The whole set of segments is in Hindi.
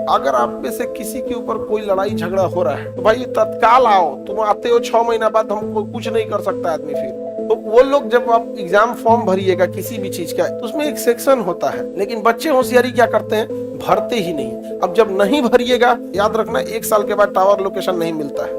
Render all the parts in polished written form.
अगर आप में से किसी के ऊपर कोई लड़ाई झगड़ा हो रहा है तो भाई तत्काल आओ। तुम आते हो 6 महीना बाद, हमको कुछ नहीं कर सकता आदमी। फिर तो वो लोग, जब आप एग्जाम फॉर्म भरिएगा किसी भी चीज का, तो उसमें एक सेक्शन होता है, लेकिन बच्चे होशियारी क्या करते हैं, भरते ही नहीं। अब जब नहीं भरिएगा, याद रखना 1 साल के बाद टावर लोकेशन नहीं मिलता है।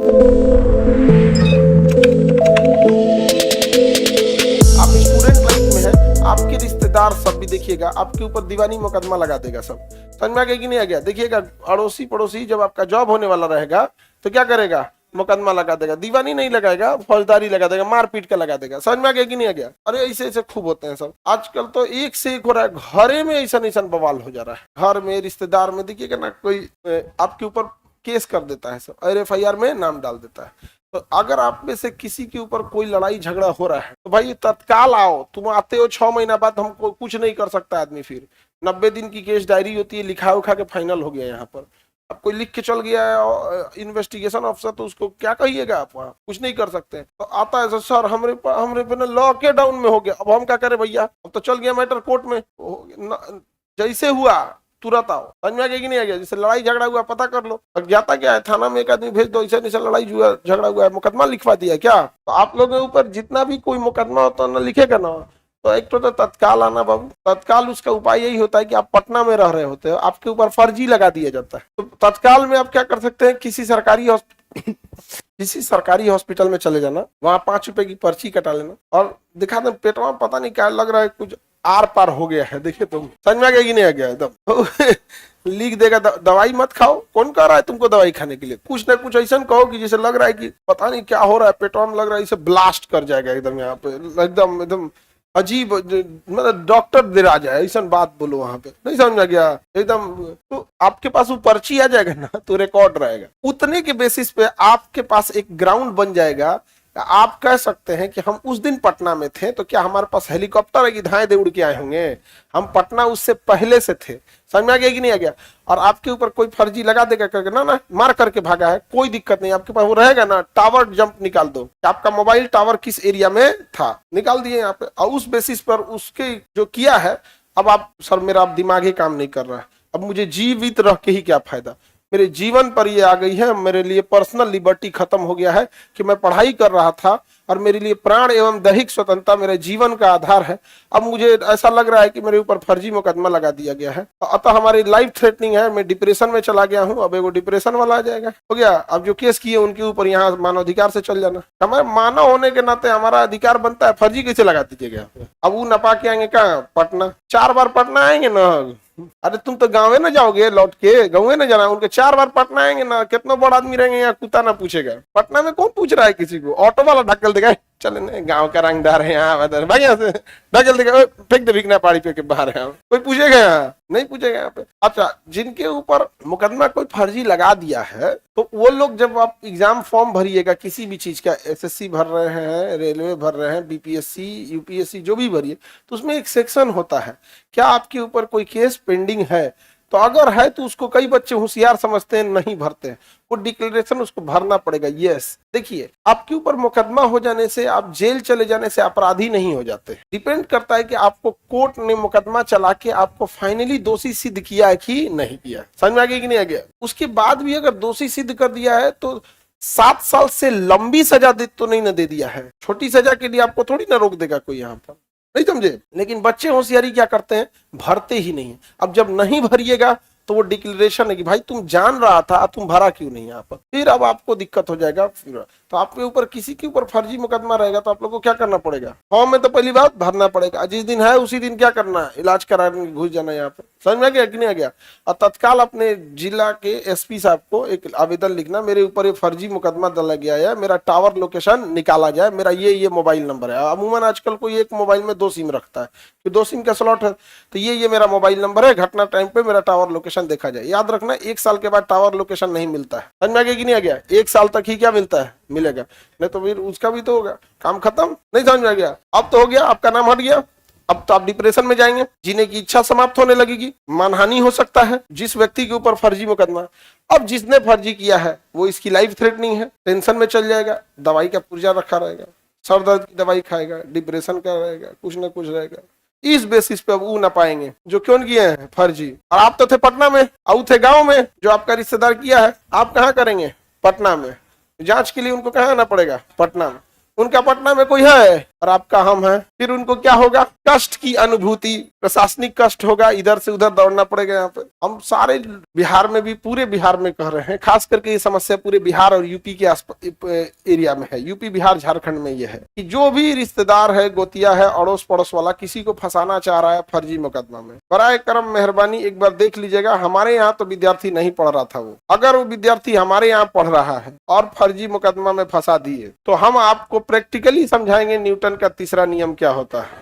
आप स्टूडेंट लाइफ में है, आपके रिश्तेदार सब भी देखिएगा आपके ऊपर दीवानी मुकदमा लगा देगा। सब समझ में आ गया कि नहीं आ गया? देखिएगा अड़ोसी पड़ोसी, जब आपका जॉब होने वाला रहेगा तो क्या करेगा, मुकदमा लगा देगा। दीवानी नहीं लगाएगा, फौजदारी लगा देगा, मारपीट का लगा देगा। समझ में आ गया कि नहीं आ गया? अरे ऐसे ऐसे खूब होते हैं सब। आजकल तो एक से एक हो रहा है, घरे में ऐसा ऐसा बवाल हो जा रहा है। घर में, रिश्तेदार में, देखिएगा ना, कोई आपके ऊपर केस कर देता है, सब RFIR में नाम डाल देता है। तो अगर आप में से किसी के ऊपर कोई लड़ाई झगड़ा हो रहा है तो भाई तत्काल आओ। तुम आते हो 6 महीना बाद, हमको कुछ नहीं कर सकता आदमी। फिर 90 दिन की केस डायरी होती है, लिखा उखा के फाइनल हो गया। यहाँ पर अब कोई लिख के चल गया है इन्वेस्टिगेशन ऑफिसर, तो उसको क्या कहिएगा आप? वहाँ कुछ नहीं कर सकते। तो आता है सर, हमरे पे ना लॉकडाउन में हो गया, अब हम क्या करें भैया? अब तो चल गया मैटर कोर्ट में, जैसे हुआ तुरंत आओ। समझ में आ गया कि नहीं आ गया? जैसे लड़ाई झगड़ा हुआ, पता कर लो। अज्ञाता क्या है, थाना में एक आदमी भेज दो, ऐसा लड़ाई झगड़ा हुआ है, मुकदमा लिखवा दिया क्या? तो आप लोगों के ऊपर जितना भी कोई मुकदमा होता है ना, लिखेगा ना, तो एक तो तत्काल आना बाबू। तत्काल उसका उपाय यही होता है कि आप पटना में रह रहे होते हो, आपके ऊपर फर्जी लगा दिया जाता है। तो तत्काल में आप क्या कर सकते हैं, किसी सरकारी हॉस्पिटल में चले जाना, वहां 5 रुपए की पर्ची कटा लेना और दिखा दें पेटवा में पता नहीं क्या लग रहा है, कुछ आर पार हो गया है। देखिए तुम समझ में आ गया कि नहीं आ गया? एकदम लिख देगा, दवाई मत खाओ। कौन कह रहा है तुमको दवाई खाने के लिए? कुछ ना कुछ ऐसा कहो कि जैसे लग रहा है कि पता नहीं क्या हो रहा है, पेटवा में लग रहा है इसे ब्लास्ट कर जाएगा एकदम। यहाँ पे एकदम एकदम अजीब, मतलब डॉक्टर दे आ जाए ऐसा बात बोलो वहां पे। नहीं समझ में आ गया? एकदम तो आपके पास वो पर्ची आ जाएगा ना, तो रिकॉर्ड रहेगा। उतने के बेसिस पे आपके पास एक ग्राउंड बन जाएगा। आप कह सकते हैं कि हम उस दिन पटना में थे, तो क्या हमारे पास हेलीकॉप्टर है कि धाए दे उड़ के आए होंगे? हम पटना उससे पहले से थे। समझ में आ गया कि नहीं आ गया? और आपके ऊपर कोई फर्जी लगा देगा करके ना मार करके भागा है, कोई दिक्कत नहीं। आपके पास वो रहेगा ना, टावर जंप निकाल दो, आपका मोबाइल टावर किस एरिया में था, निकाल दिए यहाँ पे। और उस बेसिस पर उसके जो किया है, अब आप सर मेरा अब दिमाग ही काम नहीं कर रहा है, अब मुझे जीवित रह के ही क्या फायदा? मेरे जीवन पर ये आ गई है, मेरे लिए पर्सनल लिबर्टी खत्म हो गया है कि मैं पढ़ाई कर रहा था और मेरे लिए प्राण एवं दैहिक स्वतंत्रता मेरे जीवन का आधार है। अब मुझे ऐसा लग रहा है कि मेरे ऊपर फर्जी मुकदमा लगा दिया गया है, अतः हमारी लाइफ थ्रेटनिंग है। मैं डिप्रेशन में चला गया हूँ, अब एगो डिप्रेशन वाला आ जाएगा। हो गया? अब जो केस किए उनके ऊपर यहाँ मानवाधिकार से चल जाना। हमारे मानव होने के नाते हमारा अधिकार बनता है, फर्जी कैसे लगा दीजिएगा? अब वो नपा के आएंगे कहाँ? पटना। 4 बार पटना आएंगे ना। अरे तुम तो गाँव ना जाओगे, लौट के गाँव ना जाना, उनके 4 बार पटना आएंगे ना। कितना बड़ा आदमी रहेंगे, यहाँ कुत्ता ना पूछेगा। पटना में कौन पूछ रहा है किसी को? ऑटो वाला ढक्कल देगा, चले नहीं गाँव का रंगदार है यहाँ भाई, यहाँ से ढकेल देगा, फेंक दे बिकना पहाड़ी पे के बाहर है। कोई पूछेगा? यहाँ नहीं पूछेगा यहाँ पे। अच्छा, जिनके ऊपर मुकदमा कोई फर्जी लगा दिया है, तो वो लोग, जब आप एग्जाम फॉर्म भरिएगा किसी भी चीज का, SSC भर रहे हैं, रेलवे भर रहे हैं, BPSC UPSC जो भी भरिए, तो उसमें एक सेक्शन होता है, क्या आपके ऊपर कोई केस पेंडिंग है? तो अगर है तो उसको कई बच्चे होशियार समझते हैं, नहीं भरते हैं। वो डिक्लेरेशन उसको भरना पड़ेगा। यस, देखिए, आपके ऊपर मुकदमा हो जाने से, आप जेल चले जाने से अपराधी नहीं हो जाते। डिपेंड करता है कि आपको कोर्ट ने मुकदमा चला के आपको फाइनली दोषी सिद्ध किया है कि नहीं किया। समझ में आ गया कि नहीं आ गया? उसके बाद भी अगर दोषी सिद्ध कर दिया है तो 7 साल से लंबी सजा तो नहीं ना दे दिया है। छोटी सजा के लिए आपको थोड़ी ना रोक देगा कोई यहाँ पर। नहीं समझे? लेकिन बच्चे होशियारी क्या करते हैं, भरते ही नहीं है। अब जब नहीं भरिएगा तो वो डिक्लेरेशन है कि भाई तुम जान रहा था, तुम भरा क्यों नहीं यहाँ पर? फिर अब आपको दिक्कत हो जाएगा। फिर तो आपके ऊपर किसी के ऊपर फर्जी मुकदमा रहेगा तो आप लोगों को क्या करना पड़ेगा? फॉर्म में तो पहली बात भरना पड़ेगा, जिस दिन है उसी दिन क्या करना है, इलाज कराने घुस जाना यहाँ पे। समझ में आ गया कि नहीं आ गया? और तत्काल अपने जिला के SP साहब को एक आवेदन लिखना, मेरे ऊपर ये फर्जी मुकदमा डाला गया है, मेरा टावर लोकेशन निकाला जाए, मेरा ये मोबाइल नंबर है। अमूमन आजकल कोई एक मोबाइल में 2 सिम रखता है, तो 2 सिम का स्लॉट है, तो ये मेरा मोबाइल नंबर है, घटना टाइम पे मेरा टावर लोकेशन देखा जाए। याद रखना 1 साल के बाद टावर लोकेशन नहीं मिलता है। समझ में आ गया कि नहीं आ गया? 1 साल तक ही क्या मिलता है, मिलेगा, नहीं तो फिर उसका भी तो होगा काम खत्म। नहीं समझ में आ गया? अब तो हो गया, आपका नाम हट गया। अब तो आप डिप्रेशन में जाएंगे, जीने की इच्छा समाप्त होने लगेगी, मानहानि हो सकता है जिस व्यक्ति के ऊपर फर्जी मुकदमा। अब जिसने फर्जी किया है वो इसकी लाइफ थ्रेटनिंग है, टेंशन में चल जाएगा, दवाई का पुर्जा रखा रहेगा, सर दर्द की दवाई खाएगा, डिप्रेशन का रहेगा, कुछ ना कुछ रहेगा। इस बेसिस पे अब वो ना पाएंगे जो क्यों किए हैं फर्जी। और आप तो थे पटना में, और थे गांव में, जो आपका रिश्तेदार किया है, आप कहाँ करेंगे? पटना में। जांच के लिए उनको कहाँ आना पड़ेगा? पटना में। उनका पटना में कोई है और आपका हम है, फिर उनको क्या होगा? कष्ट की अनुभूति, प्रशासनिक कष्ट होगा, इधर से उधर दौड़ना पड़ेगा। यहाँ पे हम सारे बिहार में भी, पूरे बिहार में कह रहे हैं, खास करके ये समस्या पूरे बिहार और यूपी के एरिया में है। यूपी, बिहार, झारखंड में ये है कि जो भी रिश्तेदार है, गोतिया है, अड़ोस पड़ोस वाला किसी को फंसाना चाह रहा है फर्जी मुकदमा में, बराए करम मेहरबानी एक बार देख लीजिएगा। हमारे यहाँ तो विद्यार्थी नहीं पढ़ रहा था, वो अगर वो विद्यार्थी हमारे यहाँ पढ़ रहा है और फर्जी मुकदमा में फंसा दिए, तो हम आपको प्रैक्टिकली समझाएंगे न्यूटन का तीसरा नियम क्या होता है।